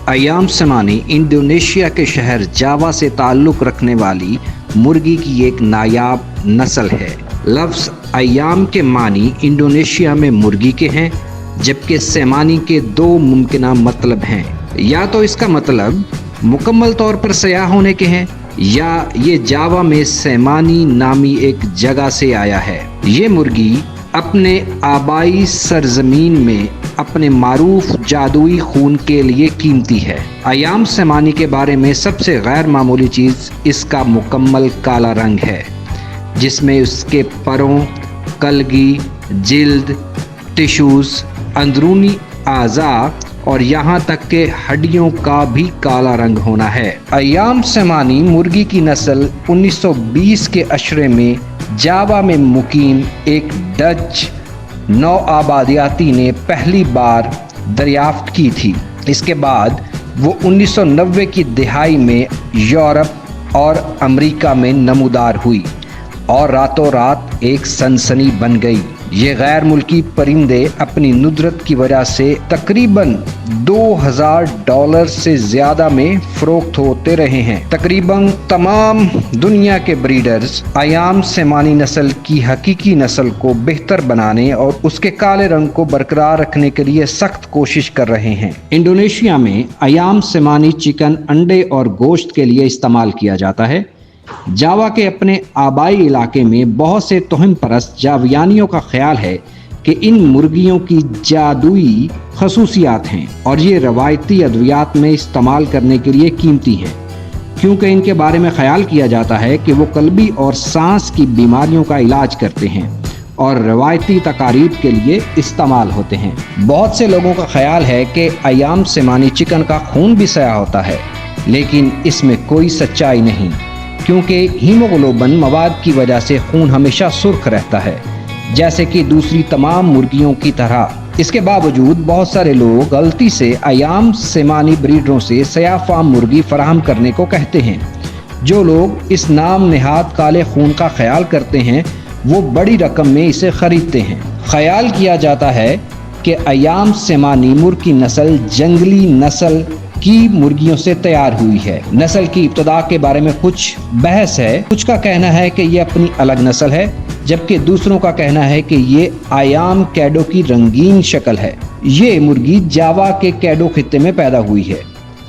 अयाम समानी Indonesia के शहर जावा से ताल्लुक़ रखने वाली मुर्गी की एक नायाब नस्ल है। लफ्ज़ अयाम के मानी इंडोनेशिया में मुर्गी के हैं, जबकि सेमानी के दो मुमकिन मतलब हैं। या तो इसका मतलब मुकम्मल तौर पर सयाह होने के हैं, या ये जावा में सेमानी नामी एक जगह से आया है। ये मुर्गी अपने आबाई सरजमीन में अपने मारूफ जादुई खून के लिए कीमती है। अयाम सेमानी के बारे में सबसे गैर मामूली चीज़ इसका मुकम्मल काला रंग है, जिसमें उसके परों, कलगी, जिल्द, टिश्यूज़, अंदरूनी आज़ा और यहाँ तक के हड्डियों का भी काला रंग होना है। अयाम सेमानी मुर्गी की नस्ल 1920 के अशरे में जावा में मुकीम एक डच नौआबादियाती ने पहली बार दरियाफ्त की थी। इसके बाद वो 1990 की दिहाई में यूरोप और अमेरिका में नमूदार हुई और रातों रात एक सनसनी बन गई। ये गैर मुल्की परिंदे अपनी नुदरत की वजह से तकरीबन $2000 से ज़्यादा में फ़रोख्त होते रहे हैं। तकरीबन तमाम दुनिया के ब्रीडर्स अयाम सेमानी नस्ल की हकीकी नस्ल को बेहतर बनाने और उसके काले रंग को बरकरार रखने के लिए सख्त कोशिश कर रहे हैं। इंडोनेशिया में अयाम सेमानी चिकन, अंडे और गोश्त के लिए इस्तेमाल किया जाता है। जावा के अपने आबाई इलाके में बहुत से तोहिम परस्त जावियानियों का ख्याल है कि इन मुर्गियों की जादुई खसूसियात हैं और ये रवायती अद्वियात में इस्तेमाल करने के लिए कीमती हैं, क्योंकि इनके बारे में ख्याल किया जाता है कि वो कल्बी और सांस की बीमारियों का इलाज करते हैं और रवायती तकारीब के लिए इस्तेमाल होते हैं। बहुत से लोगों का ख्याल है कि अयाम सेमानी चिकन का खून भी सया होता है, लेकिन इसमें कोई सच्चाई नहीं, क्योंकि हीमोग्लोबिन मवाद की वजह से खून हमेशा सुर्ख रहता है, जैसे कि दूसरी तमाम मुर्गियों की तरह। इसके बावजूद बहुत सारे लोग गलती से अयाम सेमानी ब्रीडरों से सया फार्म मुर्गी फराहम करने को कहते हैं। जो लोग इस नाम नेहाद काले खून का ख्याल करते हैं, वो बड़ी रकम में इसे खरीदते हैं। ख्याल किया जाता है कि अयाम सेमानी मुर्गी नस्ल जंगली नस्ल की मुर्गियों से तैयार हुई है। नस्ल की इब्तदा के बारे में कुछ बहस है। कुछ का कहना है कि ये अपनी अलग नस्ल है, जबकि दूसरों का कहना है कि ये अयाम कैडो की रंगीन शक्ल है। ये मुर्गी जावा के कैडो खित्ते में पैदा हुई है।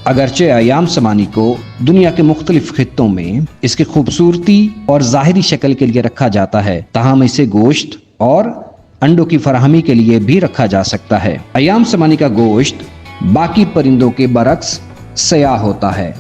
अगरचे अयाम सेमानी को दुनिया के मुख्तलिफ खित्तों में इसकी खूबसूरती और ज़ाहिरी शक्ल के लिए रखा जाता है, ताहम इसे गोश्त और अंडों की फराहमी के लिए भी रखा जा सकता है। अयाम सेमानी का गोश्त बाकी परिंदों के बरक्स सयाह होता है,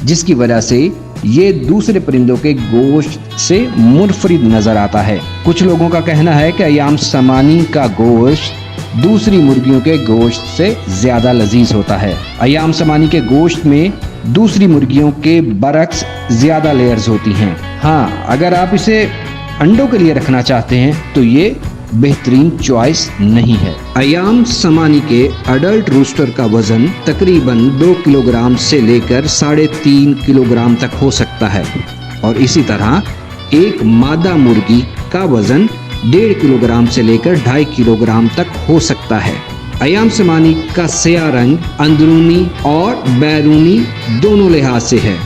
जिसकी वजह से ये दूसरे परिंदों के गोश्त से मुनफरिद नजर आता है। कुछ लोगों का कहना है कि अयाम सेमानी का गोश्त दूसरी मुर्गियों के गोश्त से ज्यादा लजीज होता है। अयाम सेमानी के गोश्त में दूसरी मुर्गियों के बरक्स ज्यादा लेयर्स होती हैं। हाँ, अगर आप इसे अंडों के लिए रखना चाहते हैं तो ये बेहतरीन चॉइस नहीं है। अयाम सेमानी के अडल्ट रूस्टर का वजन तकरीबन 2 किलोग्राम से लेकर 3.5 किलोग्राम तक हो सकता है और इसी तरह एक मादा मुर्गी का वजन 1.5 किलोग्राम से लेकर 2.5 किलोग्राम तक हो सकता है। अयाम सेमानी का सया रंग अंदरूनी और बैरूनी दोनों लिहाज से है।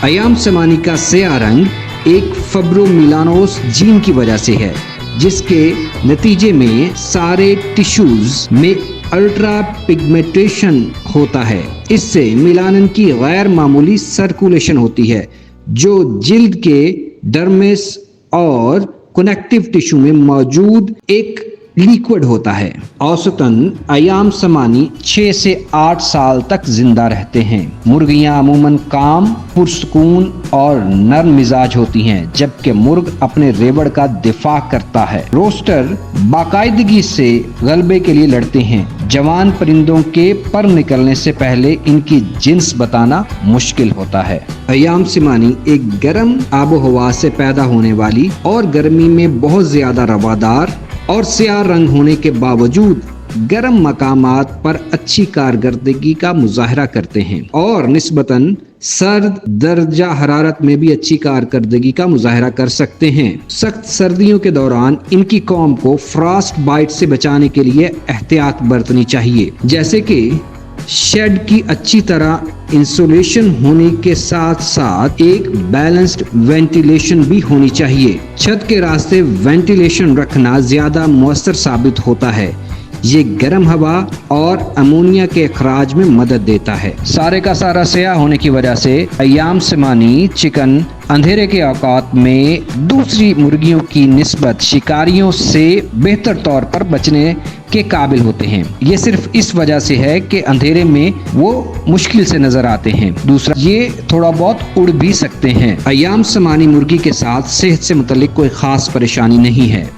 अयाम सेमानी का सया रंग एक फब्रोमिलानोस जीन की वजह से है, जिसके नतीजे में सारे टिश्यूज में अल्ट्रा पिगमेंटेशन होता है। इससे मिलानन की गैर मामूली सर्कुलेशन होती है, जो जिल्द के डर्मिस और कनेक्टिव टिश्यू में मौजूद एक लिक्विड होता है। औसतन अयाम सेमानी 6 से 8 साल तक जिंदा रहते हैं। मुर्गियां अमूमन काम, पुरसकून और नर्म मिजाज होती हैं, जबकि मुर्ग अपने रेवड़ का दिफा करता है। रोस्टर बाकायदगी से गलबे के लिए लड़ते हैं। जवान परिंदों के पर निकलने से पहले इनकी जिन्स बताना मुश्किल होता है। अयाम सेमानी एक गर्म आबो हवा से पैदा होने वाली और गर्मी में बहुत ज्यादा रवादार और स्याह रंग होने के बावजूद गर्म मकामात पर अच्छी कारकर्दगी का मुजाहरा करते हैं और निस्बतन सर्द दर्जा हरारत में भी अच्छी कारकर्दगी का मुजाहरा कर सकते हैं। सख्त सर्दियों के दौरान इनकी कौम को फ्रॉस्ट बाइट से बचाने के लिए एहतियात बरतनी चाहिए, जैसे कि शेड की अच्छी तरह इंसुलेशन होने के साथ साथ एक बैलेंस्ड वेंटिलेशन भी होनी चाहिए। छत के रास्ते वेंटिलेशन रखना ज्यादा मुअस्सर साबित होता है। ये गर्म हवा और अमोनिया के अखराज में मदद देता है। सारे का सारा स्याह होने की वजह से अय्याम समानी चिकन अंधेरे के औकात में दूसरी मुर्गियों की निस्बत शिकारियों से बेहतर तौर पर बचने के काबिल होते हैं। ये सिर्फ इस वजह से है कि अंधेरे में वो मुश्किल से नजर आते हैं। दूसरा, ये थोड़ा बहुत उड़ भी सकते हैं। अय्याम समानी मुर्गी के साथ सेहत से मुतल्लिक कोई खास परेशानी नहीं है।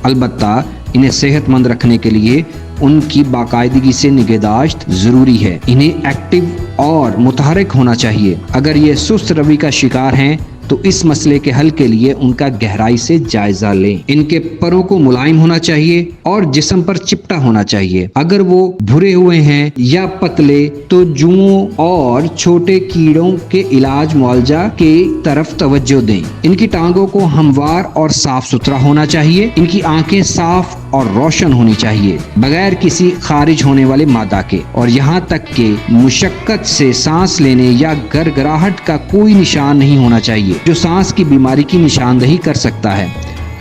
अलबत्ता इन्हें सेहतमंद रखने के लिए उनकी बाकायदगी से निगहदाश्त जरूरी है। इन्हें एक्टिव और मुतहरिक होना चाहिए। अगर ये सुस्त रवि का शिकार हैं तो इस मसले के हल के लिए उनका गहराई से जायजा लें। इनके परों को मुलायम होना चाहिए और जिस्म पर चिपटा होना चाहिए। अगर वो भुरे हुए हैं या पतले तो जुओं और छोटे कीड़ों के इलाज मुआवजा के तरफ तवज्जो दें। इनकी टांगों को हमवार और साफ सुथरा होना चाहिए। इनकी आंखें साफ और रोशन होनी चाहिए बगैर किसी खारिज होने वाले मादा के, और यहाँ तक कि मुशक्कत से सांस लेने या गड़गड़ाहट का कोई निशान नहीं होना चाहिए जो सांस की बीमारी की निशानदही कर सकता है।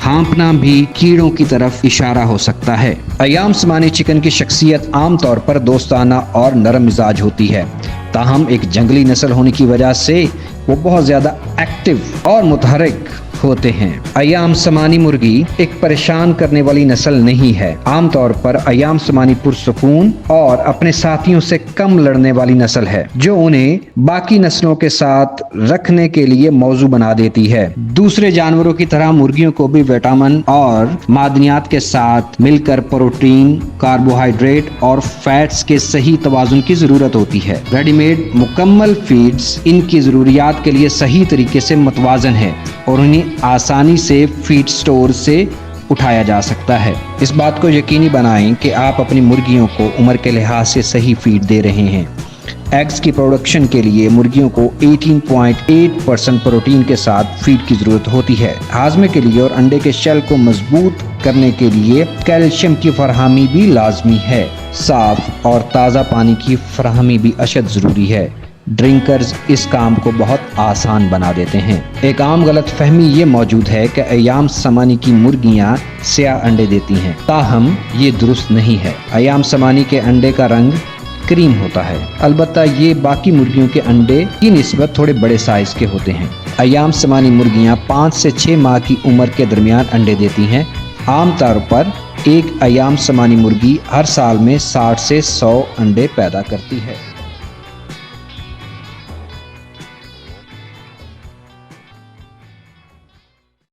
हाँफना भी कीड़ों की तरफ इशारा हो सकता है। अय्याम समानी चिकन की शख्सियत आम तौर पर दोस्ताना और नरम मिजाज होती है, ताहम एक जंगली नस्ल होने की वजह से वो बहुत ज्यादा एक्टिव और मुतहरिक होते हैं। अय्याम समानी मुर्गी एक परेशान करने वाली नस्ल नहीं है। आमतौर पर अय्याम समानी पुरसुकून और अपने साथियों से कम लड़ने वाली नस्ल है, जो उन्हें बाकी नस्लों के साथ रखने के लिए मौजू बना देती है। दूसरे जानवरों की तरह मुर्गियों को भी विटामिन और मादनियात के साथ मिलकर प्रोटीन, कार्बोहाइड्रेट और फैट्स के सही तवाजुन की जरूरत होती है। रेडीमेड मुकम्मल फीड्स इनकी जरूरियात के लिए सही तरीके से मुतवाजन है और उन्हें आसानी से फीड स्टोर से उठाया जा सकता है। इस बात को यकीनी बनाएं कि आप अपनी मुर्गियों को उम्र के लिहाज से सही फीड दे रहे हैं। एग्स की प्रोडक्शन के लिए मुर्गियों को 18.8% प्रोटीन के साथ फीड की जरूरत होती है। हाजमे के लिए और अंडे के शेल को मजबूत करने के लिए कैल्शियम की फराहमी भी लाजमी है। साफ और ताज़ा पानी की फराहमी भी अशद जरूरी है। ड्रिंकर्स इस काम को बहुत आसान बना देते हैं। एक आम गलत फहमी ये मौजूद है कि अय्याम समानी की मुर्गियां स्याह अंडे देती हैं, ताहम ये दुरुस्त नहीं है। अय्याम समानी के अंडे का रंग क्रीम होता है, अलबत्ता ये बाकी मुर्गियों के अंडे की निस्बत थोड़े बड़े साइज के होते हैं। अय्याम समानी मुर्गियां 5 से 6 माह की उम्र के दरमियान अंडे देती हैं। आमतौर पर एक अय्याम समानी मुर्गी हर साल में 60 से 100 अंडे पैदा करती है।